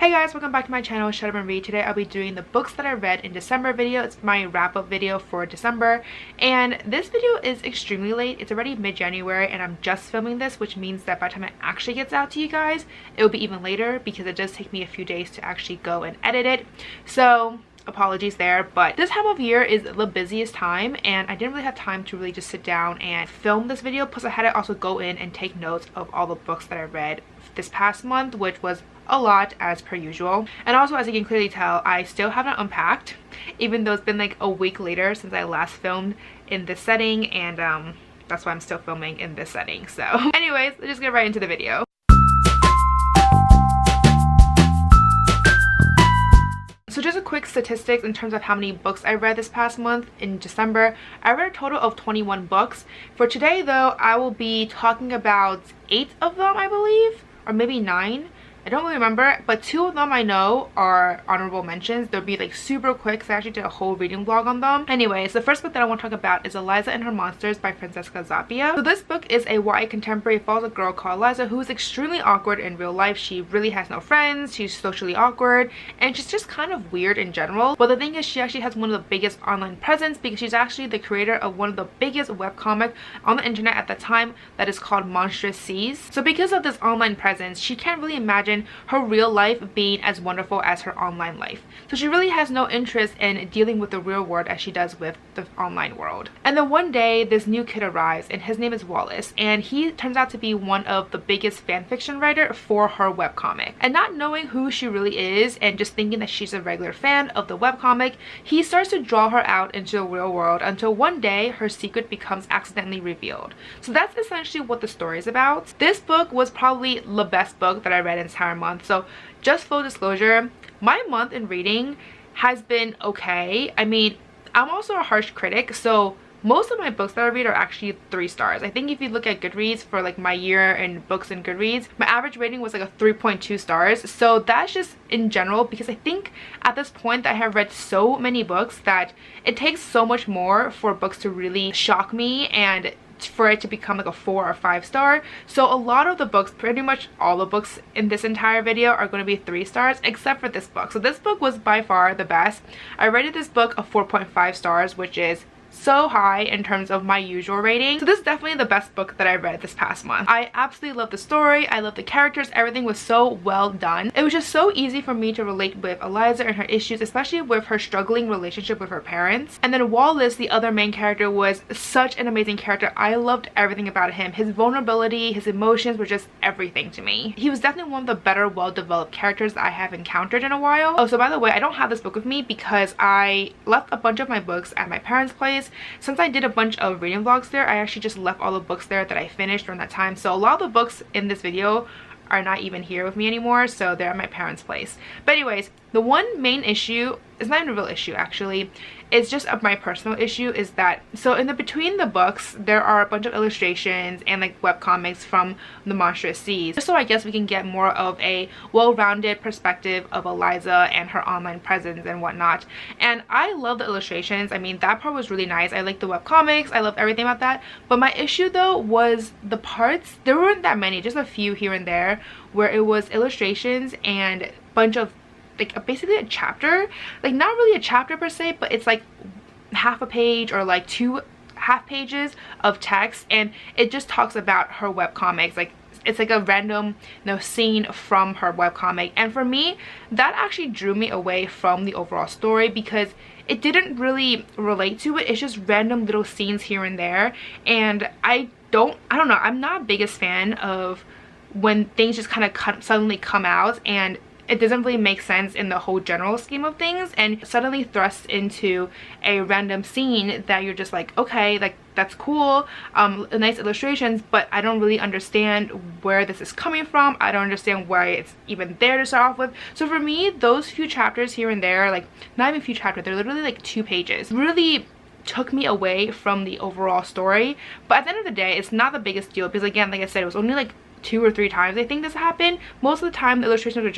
Hey guys, welcome back to my channel, Shut Up and Read. Today I'll be doing the books that I read in December video. It's my wrap-up video for December, and this video is extremely late. It's already mid-January and I'm just filming this, which means that by the time it actually gets out to you guys, it will be even later because it does take me a few days to actually go and edit it. So apologies there, but this time of year is the busiest time and I didn't really have time to really just sit down and film this video. Plus I had to also go in and take notes of all the books that I read this past month, which was a lot as per usual. And also, as you can clearly tell, I still haven't unpacked, even though it's been like a week later since I last filmed in this setting, and that's why I'm still filming in this setting. So anyways, let's just get right into the video. So just a quick statistics in terms of how many books I read this past month in December. I read a total of 21 books. For today though, I will be talking about 8 of them, I believe, or maybe 9. I don't really remember, but 2 of them I know are honorable mentions. They'll be like super quick because I actually did a whole reading vlog on them. Anyways, the first book that I want to talk about is Eliza and Her Monsters by FRANCESCA ZAPPIA. So this book is a YA contemporary. It follows a girl called Eliza who is extremely awkward in real life. She really has no friends, she's socially awkward, and she's just kind of weird in general. But the thing is, she actually has one of the biggest online presence because she's actually the creator of one of the biggest webcomic on the internet at the time that is called Monstrous Seas. So because of this online presence, she can't really imagine her real life being as wonderful as her online life. So she really has no interest in dealing with the real world as she does with the online world. And then one day this new kid arrives and his name is Wallace, and he turns out to be one of the biggest fanfiction writer for her webcomic. And not knowing who she really is and just thinking that she's a regular fan of the webcomic, he starts to draw her out into the real world until one day her secret becomes accidentally revealed. So that's essentially what the story is about. This book was probably the best book that I read in entire month. So just full disclosure, my month in reading has been okay. I mean, I'm also a harsh critic, so most of my books that I read are actually 3 stars. I think if you look at Goodreads for like my year in books in Goodreads, my average rating was like a 3.2 stars. So that's just in general because I think at this point that I have read so many books that it takes so much more for books to really shock me and for it to become like a 4 or 5 star. So a lot of the books, pretty much all the books in this entire video, are going to be 3 stars except for this book. So this book was by far the best. I rated this book a 4.5 stars, which is so high in terms of my usual rating. So this is definitely the best book that I read this past month. I absolutely love the story, I love the characters, everything was so well done. It was just so easy for me to relate with Eliza and her issues, especially with her struggling relationship with her parents. And then Wallace, the other main character, was such an amazing character. I loved everything about him. His vulnerability, his emotions were just everything to me. He was definitely one of the better, well-developed characters that I have encountered in a while. Oh, so by the way, I don't have this book with me because I left a bunch of my books at my parents' place. Since I did a bunch of reading vlogs there, I actually just left all the books there that I finished during that time. So a lot of the books in this video are not even here with me anymore, so they're at my parents' place. But anyways, the one main issue, it's not even a real issue actually, it's just my personal issue, is that so in the between the books there are a bunch of illustrations and like webcomics from the Monstrous Seas, just so I guess we can get more of a well-rounded perspective of Eliza and her online presence and whatnot. And I love the illustrations. I mean, that part was really nice. I like the webcomics, I love everything about that. But my issue though was the parts, there weren't that many, just a few here and there where it was illustrations and a bunch of like basically a chapter, like not really a chapter per se, but it's like half a page or like 2 half pages of text, and it just talks about her webcomics. Like it's like a random, you know, scene from her webcomic. And for me, that actually drew me away from the overall story because it didn't really relate to it. It's just random little scenes here and there, and I don't know, I'm not the biggest fan of when things just kind of suddenly come out and it doesn't really make sense in the whole general scheme of things, and suddenly thrust into a random scene that you're just like, okay, like that's cool, nice illustrations, but I don't really understand where this is coming from. I don't understand why it's even there to start off with. So for me, those few chapters here and there, like not even few chapters, they're literally like 2 pages, really took me away from the overall story. But at the end of the day, it's not the biggest deal because again, like I said, it was only like 2 or 3 times I think this happened. Most of the time the illustrations are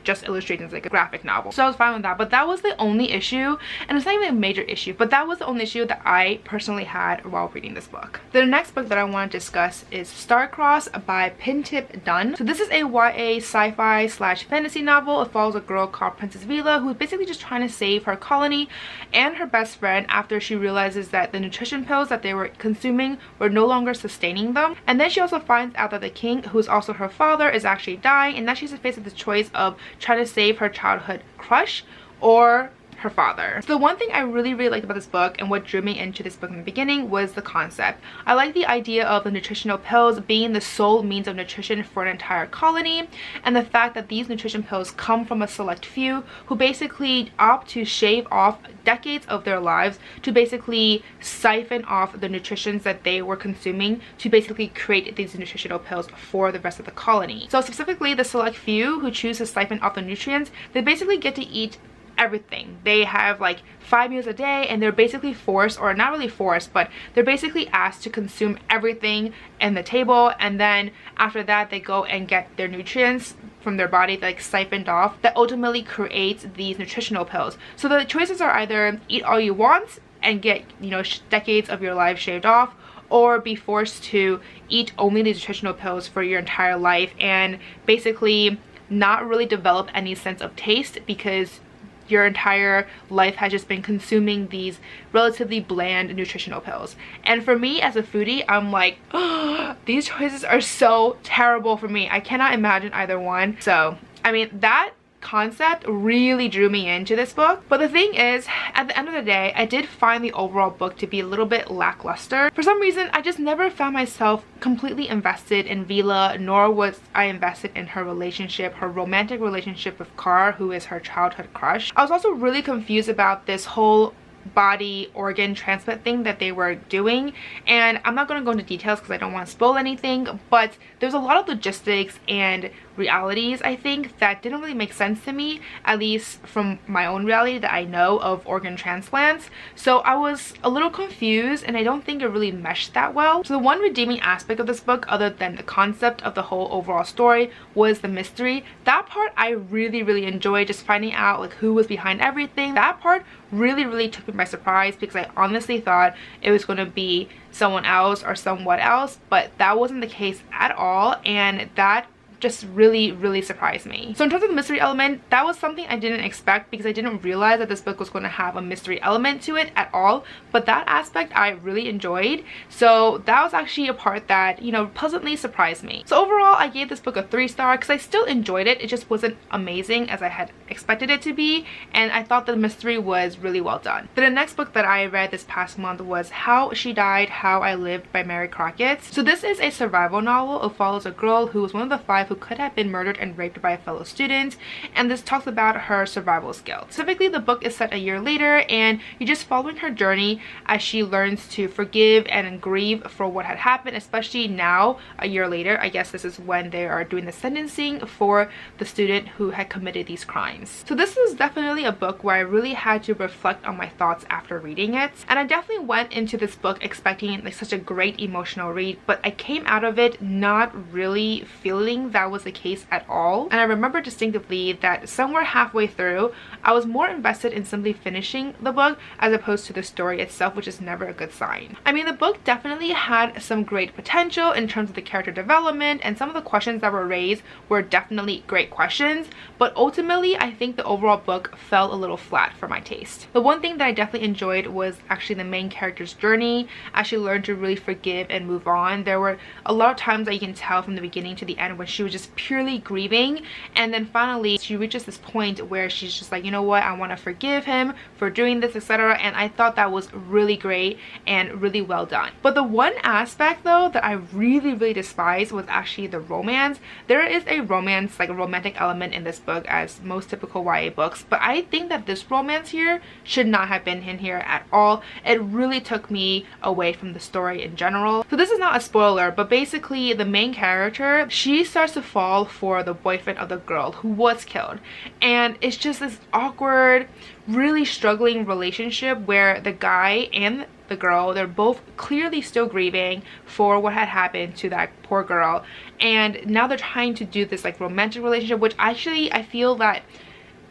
just illustrations, like a graphic novel, so I was fine with that. But that was the only issue, and it's not even a major issue, but that was the only issue that I personally had while reading this book. The next book that I want to discuss is Star-Crossed by PINTIP DUNN. So this is a YA sci-fi / fantasy novel. It follows a girl called Princess Vila who's basically just trying to save her colony and her best friend after she realizes that the nutrition pills that they were consuming were no longer sustaining them. And then she also finds out that the king, who is also her father, is actually dying, and now she's faced with the choice of trying to save her childhood crush or her father. So the one thing I really liked about this book and what drew me into this book in the beginning was the concept. I like the idea of the nutritional pills being the sole means of nutrition for an entire colony, and the fact that these nutrition pills come from a select few who basically opt to shave off decades of their lives to basically siphon off the nutritions that they were consuming to basically create these nutritional pills for the rest of the colony. So specifically the select few who choose to siphon off the nutrients, they basically get to eat everything. They have like 5 meals a day, and they're basically forced, or not really forced, but they're basically asked to consume everything in the table, and then after that they go and get their nutrients from their body, like siphoned off, that ultimately creates these nutritional pills. So the choices are either eat all you want and get, you know, decades of your life shaved off, or be forced to eat only the nutritional pills for your entire life and basically not really develop any sense of taste because your entire life has just been consuming these relatively bland nutritional pills. And for me as a foodie, I'm like, oh, these choices are so terrible for me. I cannot imagine either one. So I mean, that concept really drew me into this book. But the thing is, at the end of the day, I did find the overall book to be a little bit lackluster. For some reason, I just never found myself completely invested in Vila, nor was I invested in her relationship, her romantic relationship with Carr, who is her childhood crush. I was also really confused about this whole body organ transplant thing that they were doing, and I'm not going to go into details because I don't want to spoil anything, but there's a lot of logistics and realities I think that didn't really make sense to me, at least from my own reality that I know of organ transplants. So I was a little confused, and I don't think it really meshed that well. So the one redeeming aspect of this book, other than the concept of the whole overall story, was the mystery. That part I really enjoyed, just finding out like who was behind everything. That part really took me by surprise because I honestly thought it was going to be someone else or somewhat else, but that wasn't the case at all, and that just really surprised me. So in terms of the mystery element, that was something I didn't expect because I didn't realize that this book was going to have a mystery element to it at all, but that aspect I really enjoyed. So that was actually a part that, you know, pleasantly surprised me. So overall, I gave this book a 3-star because I still enjoyed it. It just wasn't amazing as I had expected it to be, and I thought the mystery was really well done. Then the next book that I read this past month was How She Died, How I Lived by Mary Crockett. So this is a survival novel. It follows a girl who was one of the 5 who could have been murdered and raped by a fellow student, and this talks about her survival skills. Specifically, the book is set a year later, and you're just following her journey as she learns to forgive and grieve for what had happened, especially now a year later. I guess this is when they are doing the sentencing for the student who had committed these crimes. So this is definitely a book where I really had to reflect on my thoughts after reading it, and I definitely went into this book expecting like such a great emotional read, but I came out of it not really feeling that was the case at all. And I remember distinctively that somewhere halfway through I was more invested in simply finishing the book as opposed to the story itself, which is never a good sign. I mean, the book definitely had some great potential in terms of the character development, and some of the questions that were raised were definitely great questions, but ultimately I think the overall book fell a little flat for my taste. The one thing that I definitely enjoyed was actually the main character's journey as she learned to really forgive and move on. There were a lot of times that you can tell from the beginning to the end when she was just purely grieving, and then finally she reaches this point where she's just like, you know what, I want to forgive him for doing this, etc. And I thought that was really great and really well done. But the one aspect though that I really despised was actually the romance. There is a romance, like a romantic element in this book, as most typical YA books, but I think that this romance here should not have been in here at all. It really took me away from the story in general. So this is not a spoiler, but basically the main character, she starts to fall for the boyfriend of the girl who was killed, and it's just this awkward, really struggling relationship where the guy and the girl. They're both clearly still grieving for what had happened to that poor girl, and now they're trying to do this like romantic relationship, which actually I feel that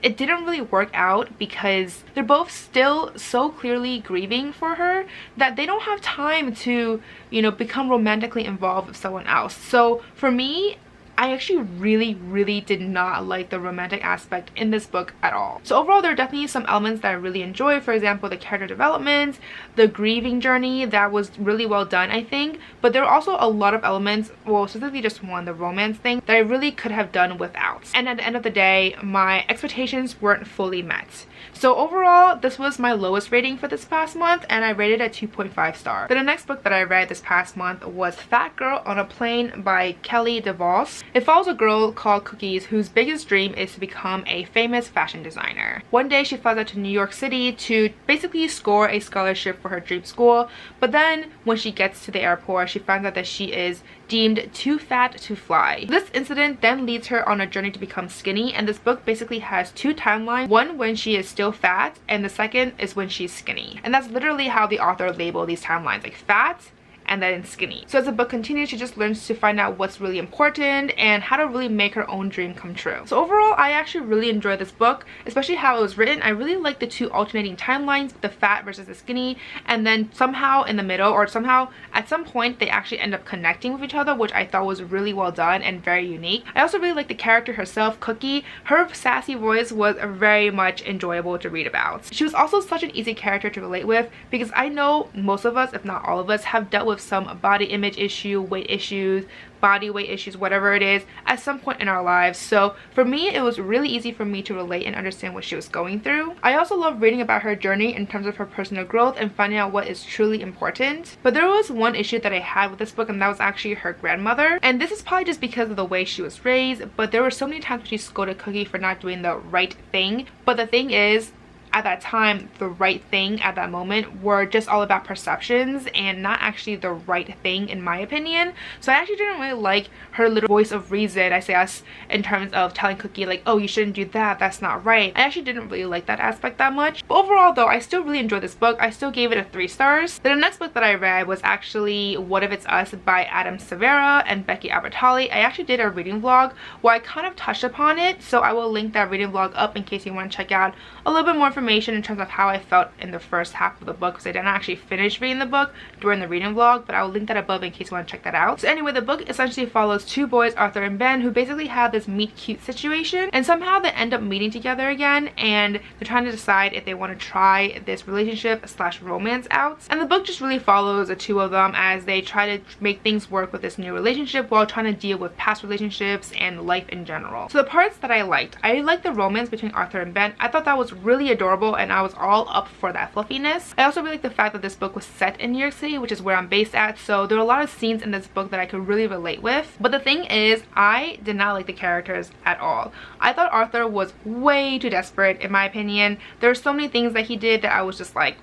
it didn't really work out because they're both still so clearly grieving for her that they don't have time to, you know, become romantically involved with someone else. So for me, I actually really did not like the romantic aspect in this book at all. So overall, there are definitely some elements that I really enjoy. For example, the character development, the grieving journey, that was really well done, I think. But there are also a lot of elements, well, specifically just one, the romance thing, that I really could have done without. And at the end of the day, my expectations weren't fully met. So overall, this was my lowest rating for this past month, and I rated it 2.5 stars. Then the next book that I read this past month was Fat Girl on a Plane by Kelly DeVos. It follows a girl called Cookies whose biggest dream is to become a famous fashion designer. One day she flies out to New York City to basically score a scholarship for her dream school, but then when she gets to the airport, she finds out that she is deemed too fat to fly. This incident then leads her on a journey to become skinny, and this book basically has two timelines, one when she is still fat and the second is when she's skinny. And that's literally how the author labeled these timelines, like fat and then skinny. So as the book continues, she just learns to find out what's really important and how to really make her own dream come true. So overall, I actually really enjoyed this book, especially how it was written. I really like the two alternating timelines, the fat versus the skinny, and then somehow in the middle, or somehow at some point, they actually end up connecting with each other, which I thought was really well done and very unique. I also really like the character herself, Cookie. Her sassy voice was very much enjoyable to read about. She was also such an easy character to relate with because I know most of us, if not all of us, have dealt with some body image issue, weight issues, body weight issues, whatever it is, at some point in our lives. So for me, it was really easy for me to relate and understand what she was going through. I also love reading about her journey in terms of her personal growth and finding out what is truly important. But there was one issue that I had with this book, and that was actually her grandmother. And this is probably just because of the way she was raised, but there were so many times when she scolded Cookie for not doing the right thing. But the thing is, at that time, the right thing at that moment were just all about perceptions and not actually the right thing, in my opinion. So I actually didn't really like her little voice of reason, I say us, in terms of telling Cookie like, oh, you shouldn't do that, that's not right. I actually didn't really like that aspect that much. But overall though, I still really enjoyed this book. I still gave it a 3 stars. Then the next book that I read was actually What If It's Us by SILVERA and BECKY. I actually did a reading vlog where I kind of touched upon it, so I will link that reading vlog up in case you want to check out a little bit more information in terms of how I felt in the first half of the book, because I didn't actually finish reading the book during the reading vlog, but I will link that above in case you want to check that out. So anyway, the book essentially follows two boys, Arthur and Ben, who basically have this meet cute situation, and somehow they end up meeting together again, and they're trying to decide if they want to try this relationship / romance out. And the book just really follows the two of them as they try to make things work with this new relationship while trying to deal with past relationships and life in general. So the parts that I liked the romance between Arthur and Ben. I thought that was really adorable, and I was all up for that fluffiness. I also really like the fact that this book was set in New York City, which is where I'm based at, so there are a lot of scenes in this book that I could really relate with. But the thing is, I did not like the characters at all. I thought Arthur was way too desperate, in my opinion. There are so many things that he did that I was just like,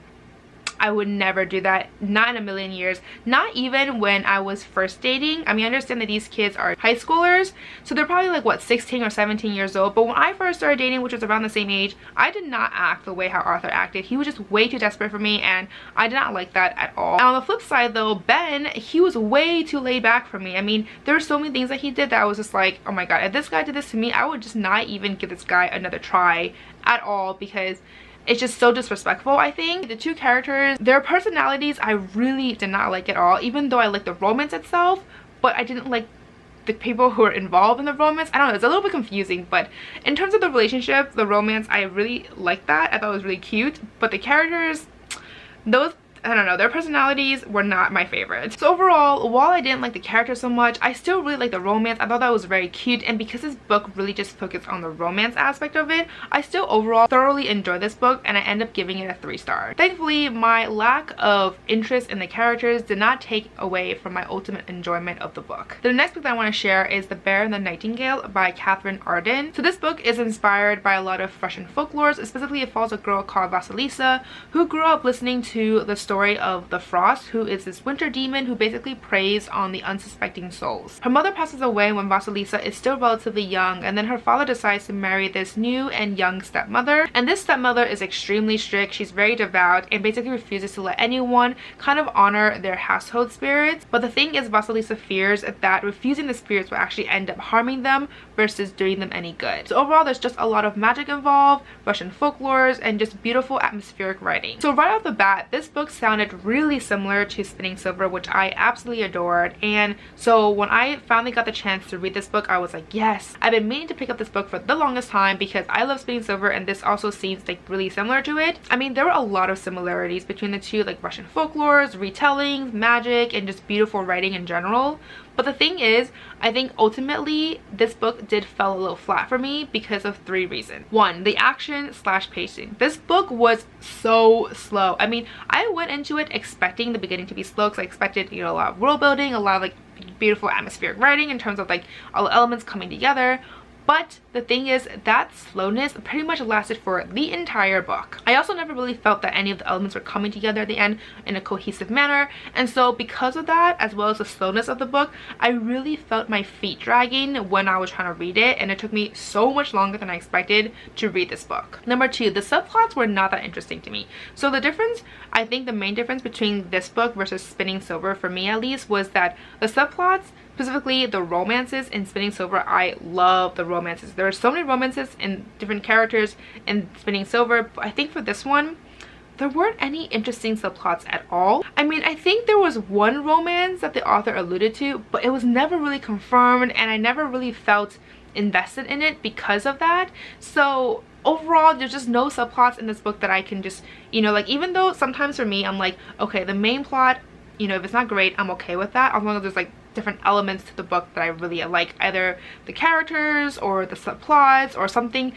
I would never do that, not in a million years. Not even when I was first dating. I mean, I understand that these kids are high schoolers, so they're probably like, what, 16 or 17 years old. But when I first started dating, which was around the same age, I did not act the way how Arthur acted. He was just way too desperate for me, and I did not like that at all. And on the flip side though, Ben, he was way too laid back for me. I mean, there were so many things that he did that I was just like, oh my god, if this guy did this to me, I would just not even give this guy another try at all, because it's just so disrespectful. I think the two characters, their personalities, I really did not like at all, even though I liked the romance itself, but I didn't like the people who are involved in the romance. I don't know, it's a little bit confusing, but in terms of the relationship, the romance, I really liked that. I thought it was really cute, but the characters, those, I don't know, their personalities were not my favorite. So overall, while I didn't like the characters so much, I still really liked the romance. I thought that was very cute, and because this book really just focused on the romance aspect of it, I still overall thoroughly enjoyed this book, and I ended up giving it a 3 star. Thankfully, my lack of interest in the characters did not take away from my ultimate enjoyment of the book. The next book that I want to share is The Bear and the Nightingale by ARDEN. So this book is inspired by a lot of Russian folklore. Specifically, it follows a girl called Vasilisa who grew up listening to the story story of the Frost, who is this winter demon who basically preys on the unsuspecting souls. Her mother passes away when Vasilisa is still relatively young, and then her father decides to marry this new and young stepmother. And this stepmother is extremely strict. She's very devout and basically refuses to let anyone kind of honor their household spirits. But the thing is, Vasilisa fears that refusing the spirits will actually end up harming them versus doing them any good. So overall, there's just a lot of magic involved, Russian folklores, and just beautiful atmospheric writing. So right off the bat, this book sounded really similar to Spinning Silver, which I absolutely adored. And so when I finally got the chance to read this book, I was like, yes. I've been meaning to pick up this book for the longest time because I love Spinning Silver, and this also seems like really similar to it. I mean, there were a lot of similarities between the two, like Russian folklores, retellings, magic, and just beautiful writing in general. But the thing is, I think ultimately this book did fall a little flat for me because of 3 reasons. 1, the action / pacing. This book was so slow. I mean, I went into it expecting the beginning to be slow because I expected, you know, a lot of world building, a lot of like beautiful atmospheric writing in terms of like all the elements coming together. But the thing is, that slowness pretty much lasted for the entire book. I also never really felt that any of the elements were coming together at the end in a cohesive manner. And so because of that, as well as the slowness of the book, I really felt my feet dragging when I was trying to read it. And it took me so much longer than I expected to read this book. Number 2, the subplots were not that interesting to me. So the difference, I think the main difference between this book versus Spinning Silver, for me at least, was that the subplots, specifically the romances in Spinning Silver, I love the romances. There are so many romances in different characters in Spinning Silver, but I think for this one, there weren't any interesting subplots at all. I mean, I think there was one romance that the author alluded to, but it was never really confirmed, and I never really felt invested in it because of that. So overall, there's just no subplots in this book that I can just, you know, like, even though sometimes for me, I'm like, okay, the main plot, you know, if it's not great, I'm okay with that, as long as there's like different elements to the book that I really like, either the characters or the subplots or something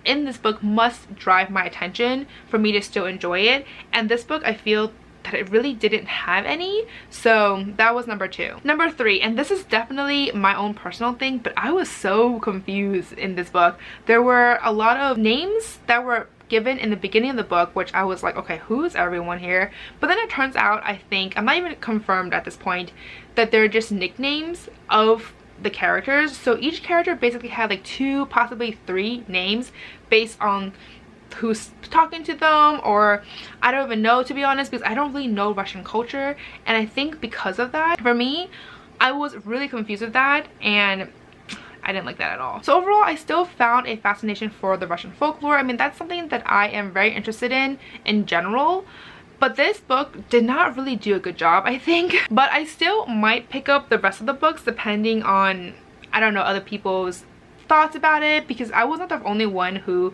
in this book must drive my attention for me to still enjoy it. And this book, I feel that it really didn't have any. So that was number 2. Number 3, and this is definitely my own personal thing, but I was so confused in this book. There were a lot of names that were given in the beginning of the book, which I was like, okay, who's everyone here? But then it turns out, I think, I'm not even confirmed at this point, that they're just nicknames of the characters. So each character basically had like 2, possibly 3 names based on who's talking to them, or I don't even know, to be honest, because I don't really know Russian culture. And I think because of that, for me, I was really confused with that, and I didn't like that at all. So overall, I still found a fascination for the Russian folklore. I mean, that's something that I am very interested in general. But this book did not really do a good job, I think. But I still might pick up the rest of the books depending on, I don't know, other people's thoughts about it, because I was not the only one who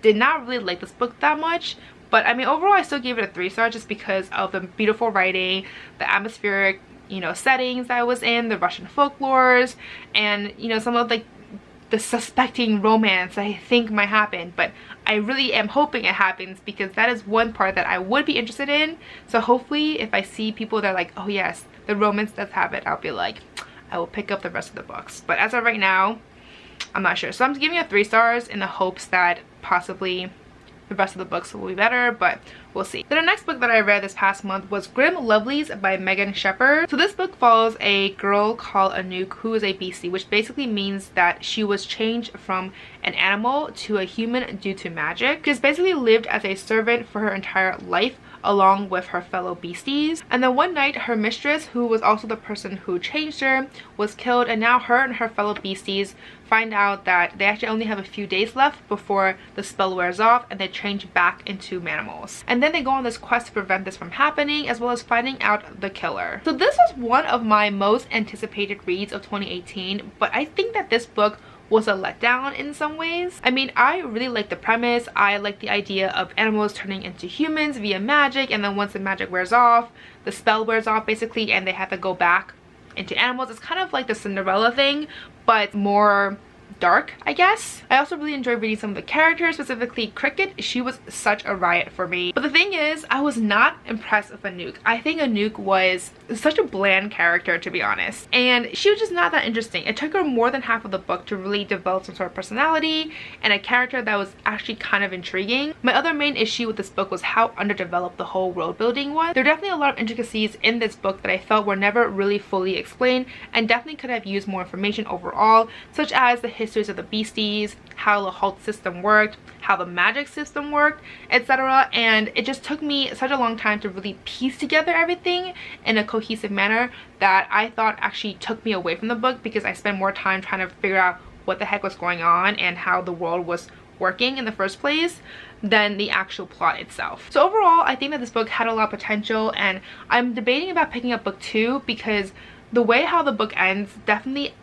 did not really like this book that much. But I mean, overall, I still gave it a 3 star just because of the beautiful writing, the atmospheric, you know, settings that I was in, the Russian folklores, and, you know, some of like the suspecting romance I think might happen. But I really am hoping it happens, because that is one part that I would be interested in. So hopefully if I see people that are like, oh yes, the romance does happen, I'll be like, I will pick up the rest of the books. But as of right now, I'm not sure. So I'm giving it 3 stars in the hopes that possibly the rest of the books will be better, but we'll see. Then the next book that I read this past month was Grim Lovelies by Megan Shepherd. So this book follows a girl called Anouk who is a beastie, which basically means that she was changed from an animal to a human due to magic. She's basically lived as a servant for her entire life along with her fellow beasties. And then one night, her mistress, who was also the person who changed her, was killed, and now her and her fellow beasties find out that they actually only have a few days left before the spell wears off and they change back into manimals. And then they go on this quest to prevent this from happening, as well as finding out the killer. So this was one of my most anticipated reads of 2018, but I think that this book was a letdown in some ways. I mean, I really like the premise. I like the idea of animals turning into humans via magic, and then once the magic wears off, the spell wears off basically, and they have to go back into animals. It's kind of like the Cinderella thing, but more dark, I guess. I also really enjoyed reading some of the characters, specifically CROCKETT. She was such a riot for me. But the thing is, I was not impressed with Anouk. I think Anouk was such a bland character, to be honest, and she was just not that interesting. It took her more than half of the book to really develop some sort of personality and a character that was actually kind of intriguing. My other main issue with this book was how underdeveloped the whole world building was. There are definitely a lot of intricacies in this book that I felt were never really fully explained and definitely could have used more information overall, such as the histories of the beasties, how the halt system worked, how the magic system worked, etc. And it just took me such a long time to really piece together everything in a cohesive manner that I thought actually took me away from the book, because I spent more time trying to figure out what the heck was going on and how the world was working in the first place than the actual plot itself. So overall, I think that this book had a lot of potential, and I'm debating about picking up book 2 because the way how the book ends definitely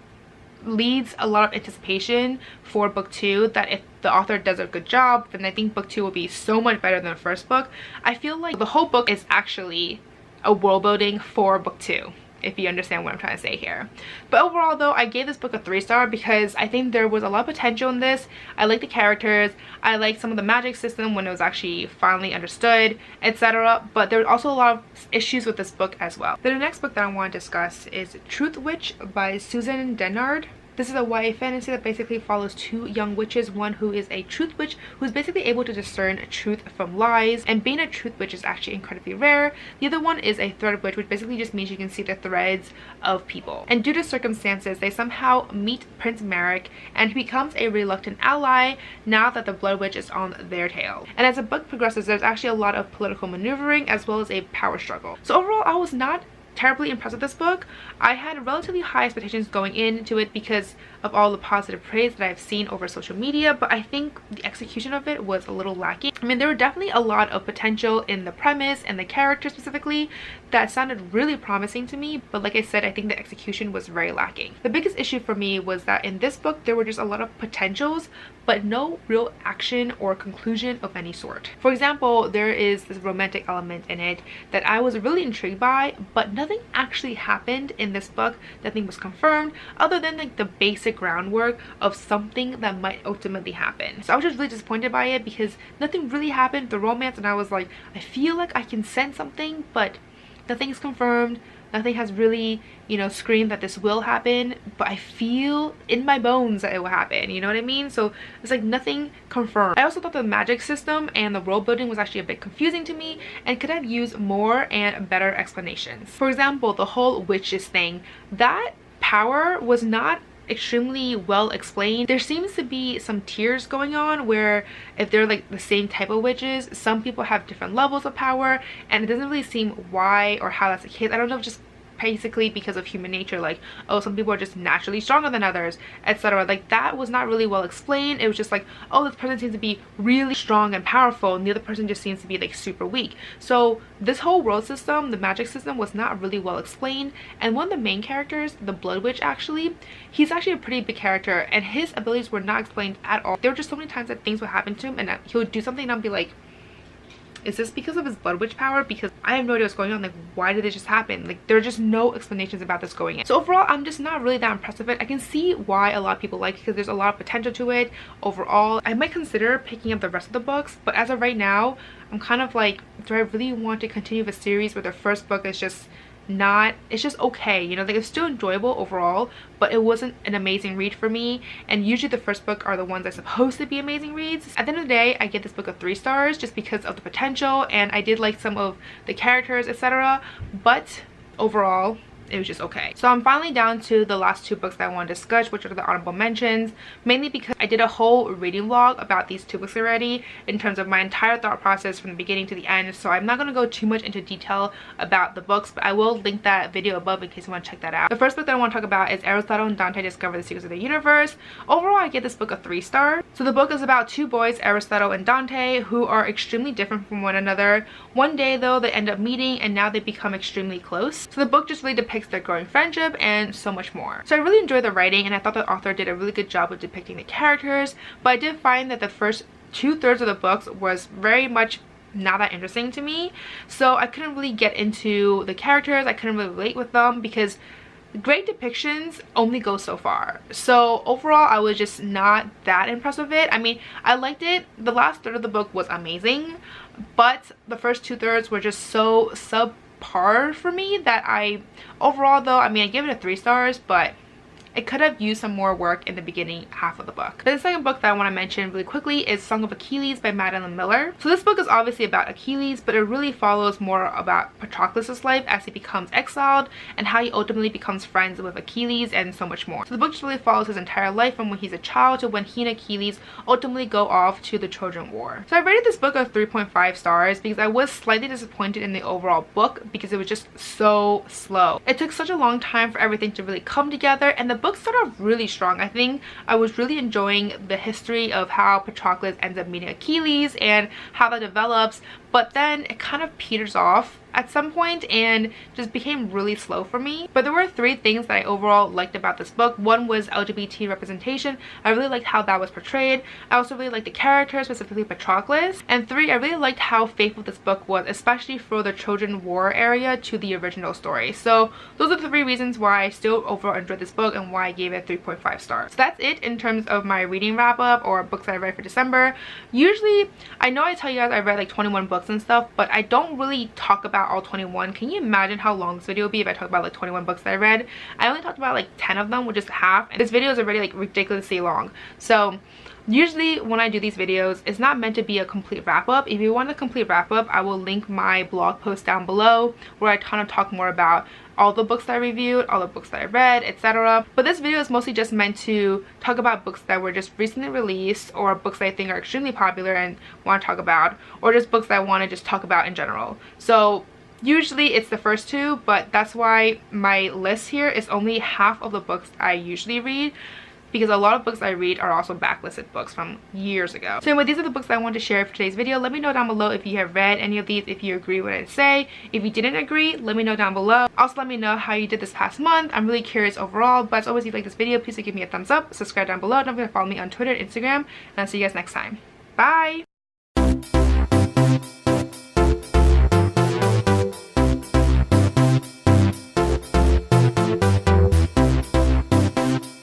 leads a lot of anticipation for book 2, that if the author does a good job, then I think book 2 will be so much better than the first book. I feel like the whole book is actually a world building for book 2, if you understand what I'm trying to say here. But overall though, I gave this book a 3-star because I think there was a lot of potential in this. I like the characters, I like some of the magic system when it was actually finally understood, etc. But there were also a lot of issues with this book as well. Then the next book that I want to discuss is TRUTHWITCH by Susan Dennard. This is a YA fantasy that basically follows two young witches, one who is a truth witch who's basically able to discern truth from lies, and being a truth witch is actually incredibly rare. The other one is a thread witch, which basically just means you can see the threads of people. And due to circumstances, they somehow meet Prince Merrick, and he becomes a reluctant ally now that the blood witch is on their tail. And as the book progresses, there's actually a lot of political maneuvering as well as a power struggle. So overall, I was not terribly impressed with this book. I had relatively high expectations going into it because of all the positive praise that I've seen over social media, but I think the execution of it was a little lacking. I mean, there were definitely a lot of potential in the premise and the characters specifically that sounded really promising to me, but like I said, I think the execution was very lacking. The biggest issue for me was that in this book there were just a lot of potentials but no real action or conclusion of any sort. For example, there is this romantic element in it that I was really intrigued by, but nothing actually happened in this book. Nothing was confirmed other than like the basic groundwork of something that might ultimately happen. So I was just really disappointed by it because nothing really happened, the romance, and I was like, I feel like I can sense something, but nothing is confirmed. Nothing has really, you know, screamed that this will happen, but I feel in my bones that it will happen, you know what I mean? So it's like nothing confirmed. I also thought the magic system and the world building was actually a bit confusing to me and could have used more and better explanations. For example, the whole witches thing, that power was not extremely well explained. There seems to be some tiers going on where if they're like the same type of witches, some people have different levels of power, and it doesn't really seem why or how that's the case. I don't know if just basically because of human nature, like, oh, some people are just naturally stronger than others, etc. Like, that was not really well explained. It was just like, oh, this person seems to be really strong and powerful and the other person just seems to be like super weak. So this whole world system, the magic system, was not really well explained. And one of the main characters, the blood witch, actually, he's actually a pretty big character and his abilities were not explained at all. There were just so many times that things would happen to him and he would do something and I'd be like, is this because of his blood witch power? Because I have no idea what's going on. Like, why did it just happen? Like, there are just no explanations about this going in. So overall, I'm just not really that impressed with it. I can see why a lot of people like it because there's a lot of potential to it. Overall, I might consider picking up the rest of the books, but as of right now, I'm kind of like, do I really want to continue the series where the first book is just not, it's just okay, you know, like it's still enjoyable overall, but it wasn't an amazing read for me. And usually the first book are the ones that are supposed to be amazing reads. At the end of the day, I give this book a 3 stars just because of the potential, and I did like some of the characters, etc. But overall, it was just okay. So I'm finally down to the last 2 books that I want to discuss, which are the honorable mentions, mainly because I did a whole reading vlog about these 2 books already in terms of my entire thought process from the beginning to the end. So I'm not going to go too much into detail about the books, but I will link that video above in case you want to check that out. The first book that I want to talk about is Aristotle and Dante Discover the Secrets of the Universe. Overall, I give this book a 3 star. So the book is about 2 boys, Aristotle and Dante, who are extremely different from one another. One day though, they end up meeting and now they become extremely close. So the book just really depicts their growing friendship and so much more. So I really enjoyed the writing and I thought the author did a really good job of depicting the characters, but I did find that the first 2/3 of the books was very much not that interesting to me. So I couldn't really get into the characters, I couldn't really relate with them because great depictions only go so far. So overall, I was just not that impressed with it. I mean, I liked it. The last third of the book was amazing, but the first 2/3 were just so subpar for me that overall though, I mean, I give it a 3 stars, but it could have used some more work in the beginning half of the book. The second book that I want to mention really quickly is Song of Achilles by Madeline Miller. So this book is obviously about Achilles, but it really follows more about Patroclus' life as he becomes exiled and how he ultimately becomes friends with Achilles and so much more. So the book just really follows his entire life from when he's a child to when he and Achilles ultimately go off to the Trojan War. So I rated this book a 3.5 stars because I was slightly disappointed in the overall book because it was just so slow. It took such a long time for everything to really come together, and the book started off really strong. I think I was really enjoying the history of how Patroclus ends up meeting Achilles and how that develops, but then it kind of peters off at some point and just became really slow for me. But there were 3 things that I overall liked about this book. One was LGBT representation. I really liked how that was portrayed. I also really liked the characters, specifically Patroclus. And 3, I really liked how faithful this book was, especially for the Trojan War area to the original story. So those are the 3 reasons why I still overall enjoyed this book and why I gave it 3.5 stars. So that's it in terms of my reading wrap up or books that I read for December. Usually, I know I tell you guys I read like 21 books and stuff, but I don't really talk about all 21. Can you imagine how long this video would be if I talked about like 21 books that I read? I only talked about like 10 of them, which is half, and this video is already like ridiculously long. So usually when I do these videos, it's not meant to be a complete wrap-up. If you want a complete wrap-up, I will link my blog post down below where I kind of talk more about all the books that I reviewed, all the books that I read, etc. But this video is mostly just meant to talk about books that were just recently released, or books that I think are extremely popular and want to talk about, or just books that I want to just talk about in general. So usually it's the first 2, but that's why my list here is only half of the books I usually read, because a lot of books I read are also backlisted books from years ago. So anyway, these are the books that I wanted to share for today's video. Let me know down below if you have read any of these, if you agree with what I say. If you didn't agree, let me know down below. Also, let me know how you did this past month. I'm really curious overall, but as always, if you like this video, please give me a thumbs up, subscribe down below, don't forget to follow me on Twitter and Instagram, and I'll see you guys next time. Bye!